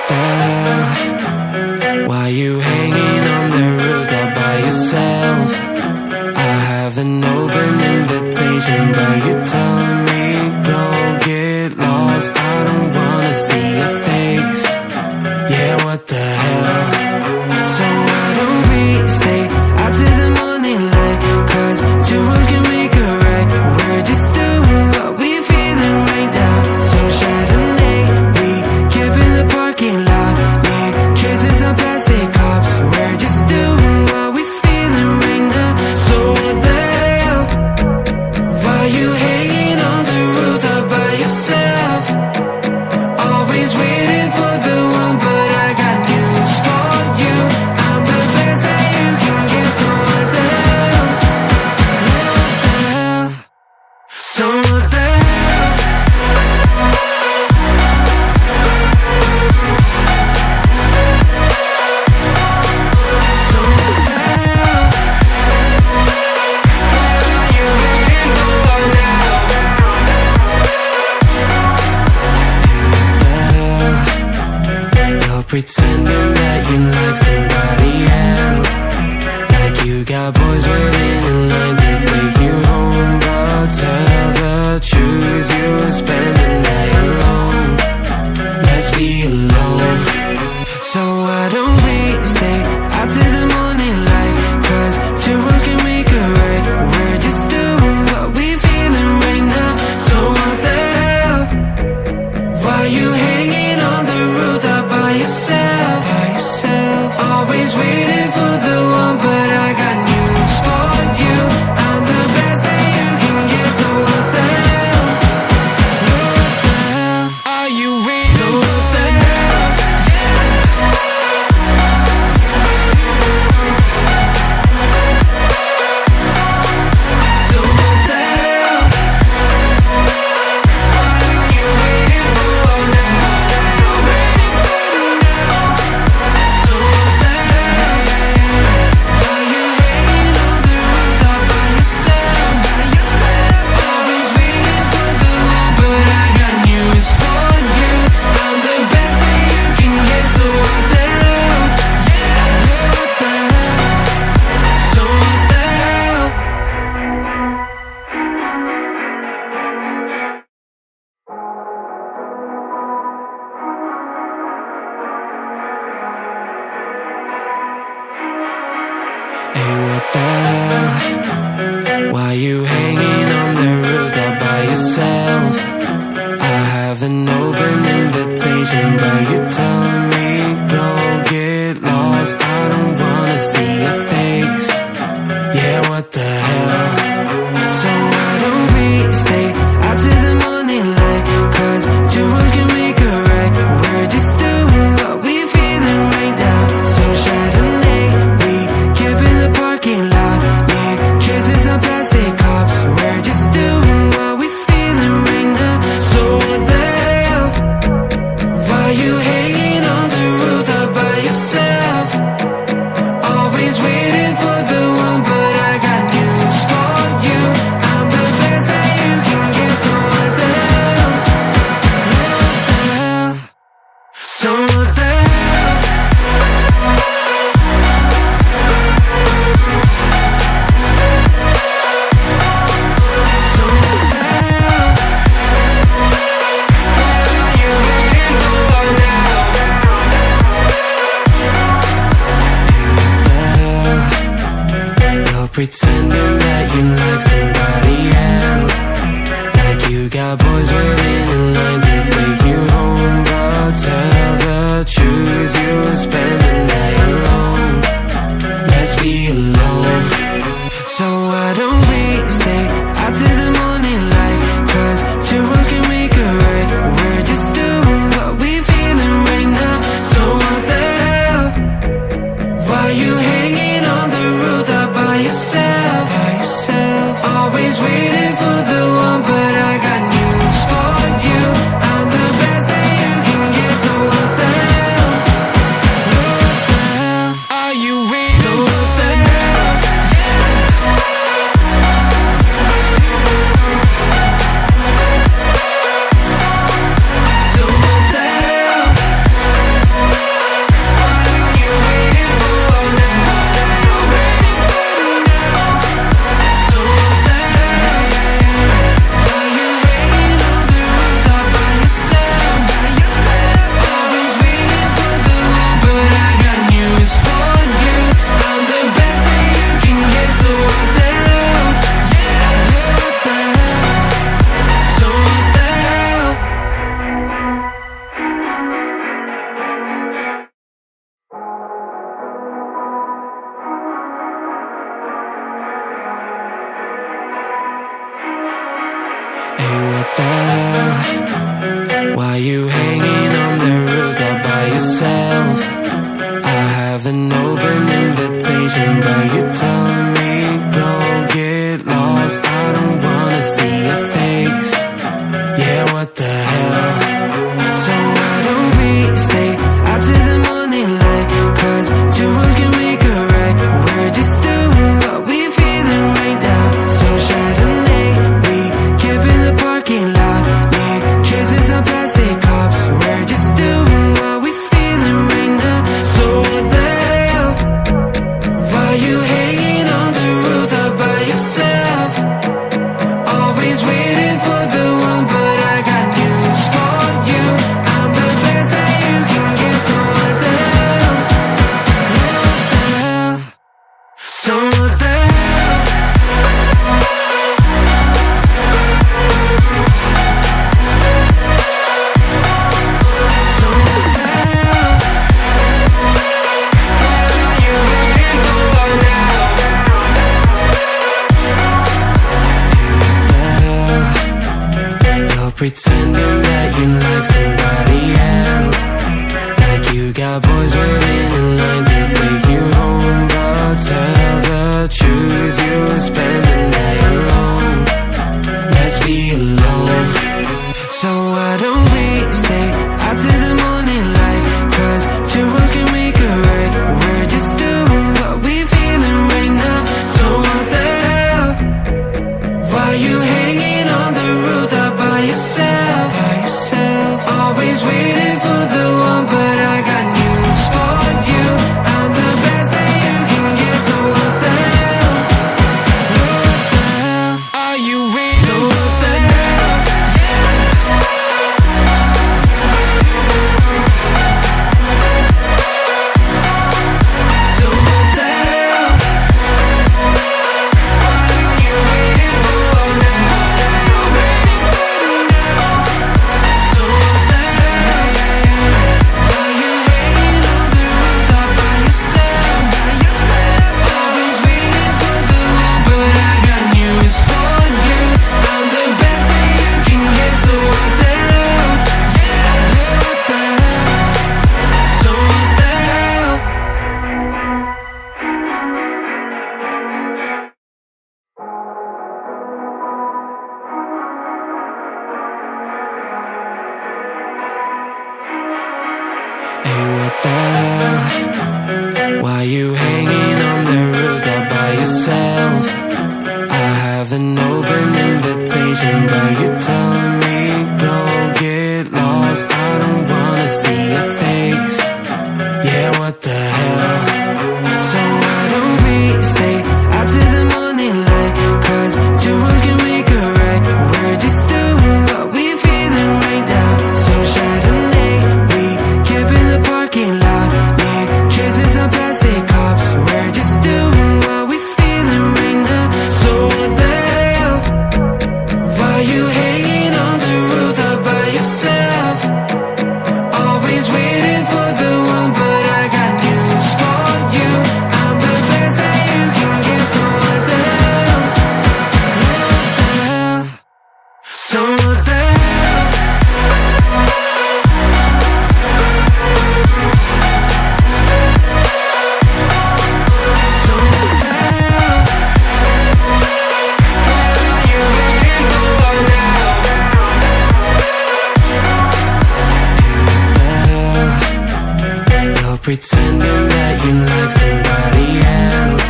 the hell? Why you hanging on the roof all by yourself? I have an open invitation, but you're telling me go get lost. I don't wanna see your face. Yeah, what the hell? So why don't we stay out to the morning light? Cause two worlds can make a right. We're just doing what we feeling right now. So Chardonnay, we camp in the parking lot. Leave traces on plastic cups. We're just doing what we feeling right now. So what the hell? Why you hanging on the roof all by yourself? Always waiting for the one, but I got news for you. I'm the best that you can get, so what the hell? So what the hell? So what the hell? You waiting for now? You're pretending that you like somebody else, like you got boys waiting in line to take you home. But tell the truth, you'll spend the night alone. Let's be alone. So why don't we stay out to the morning light? Cause two worlds can make a right. We're just doing what we feeling right now. So what the hell? Why you hanging on the roof all by yourself? Always waiting for the one, but I got news for you. I'm the best that you can get, so what the hell? What the hell are you waiting? So what the hell? So what the hell? What are you waiting for now? So what the hell? Why you hanging on the roof all by yourself? Always waiting for the one, but I got news for you. I'm the best that you can get, so what the hell? What the hell? So what the hell? Hey, what the hell? Why you hanging on the roof all by yourself? I have an open invitation, but you're telling me go get lost. I don't wanna see your face. Yeah, what the hell? So why don't we stay out to the morning light? Cause two worlds can make a right. We're just doing what we feeling right now. So Chardonnay, we camp in the parking lot. Leave traces on plastic cups. We're just doing what we feeling right now. So what the hell? Why you hanging on the roof all by yourself? Always waiting for the one, but I got news for you. I'm the best that you can get, so what the hell? What the hell? So what the hell? So what the hell? You waiting for now? You're pretending that you like somebody else, like you got boys waiting in line to take you home. But tell the truth, you'll spend the night alone. Let's be alone. So why don't we stay out to the morning light? Cause two worlds can make a right. We're just doing what we feeling right now. So what the hell? Why you hanging on the roof all by yourself? Always waiting for the one, but I got news for you. I'm the best that you can get, so what the hell? What the hell are you waiting? So what the hell? So what the hell? what the hell? Why you hanging on the roof all by yourself? I have an open invitation, but you're telling me go get lost. I don't wanna see your face. Yeah, what the hell? So why don't we stay out to the morning light? Cause two wrongs can make a right. We're just doing what we feeling right now. So Chardonnay, we camp in the parking lot. Leave traces of plastic cups. We're just doing what we feeling right now. So what the hell? Why you hanging on the roof all by yourself? Always waiting for the one, but I got news for you. I'm the best that you can get, so what the hell? Yeah, what the hell? So what the hell? So what the hell? What are you waiting for now? You're pretending that you like somebody else, like you got boys waiting in line to take you home. But tell the truth, you spend the night alone. Let's be alone. So why don't we stay out to the morning light? Cause two wrongs can make a right. We're just doing what we feeling right now. So what the hell? Why you hanging on the roof all by yourself? Always waiting for the one, but I got news for you. I'm the best that you can get, so what the hell? What the hell? Are you waiting so what the hell? So what the hell? What are you waiting for now? So what the hell? Why you hanging on the roof all by yourself? Always waiting for the one, but I got news for you. I'm the best that you can get, so what the hell? What the hell? So what the hell? Hey, what the hell? Why you hanging on the roof all by yourself? I have an open invitation, but you're telling me go get lost. I don't wanna see your face. Yeah, what the hell? So why don't we stay out to the morning light? Cause two wrongs can make a right. We're just doing what we feeling right now. So Chardonnay, we camp in the parking lot. Leave traces of plastic cups. We're just doing what we feeling right now. So what the hell? Why you hanging on the roof all by yourself? Always waiting for the one, but I got news for you. I'm the best that you can get, so what the hell? What the hell? So what the hell? So what the hell? What are you waiting for now? You're pretending that you like somebody else,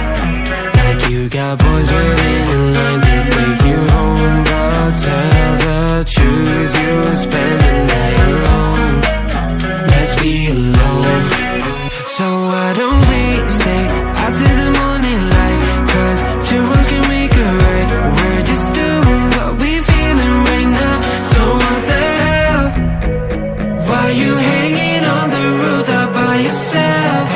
like you got boys waiting in line to take you home. But tell the truth, you spend the night alone. Let's be alone. So why don't we stay out to the morning light? Cause two wrongs can make a right. We're just doing what we feeling right now. So what the hell? Why you hanging on the roof all by yourself?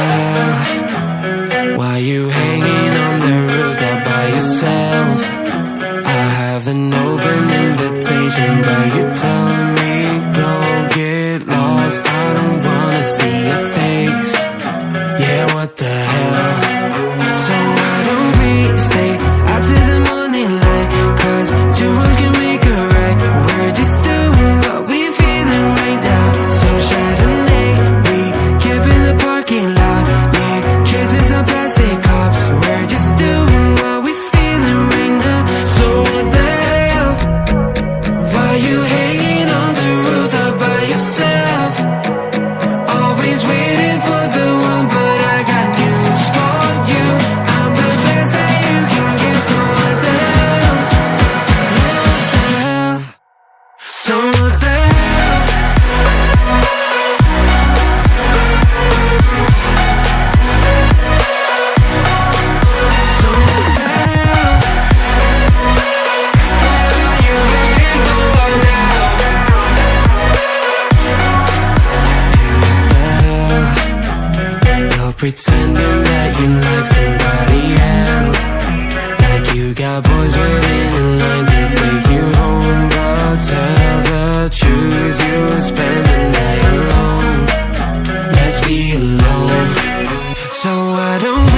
hell? Why you hanging on the roof all by yourself? I have an open invitation, but you're telling me go get lost. I don't wanna see your face. Yeah, what the hell? So why don't we stay out to the morning light? 'Cause two wrongs can make a right. We're just doing what we feeling right now. So Chardonnay, we camp in the parking lot. Leave traces of plastic cups. We're just doing what we feeling right now. So what the hell? Why you hanging on the roof all by yourself? Always waiting for the one, but I got news for you. I'm the best that you can get, so what the hell? Yeah, what the hell? So what the hell? So what the hell? You waiting for now? You're pretending that you like somebody else, like you got boys waiting in line to take you home. But tell the truth, you'll spend the night alone. Let's be alone. So why don't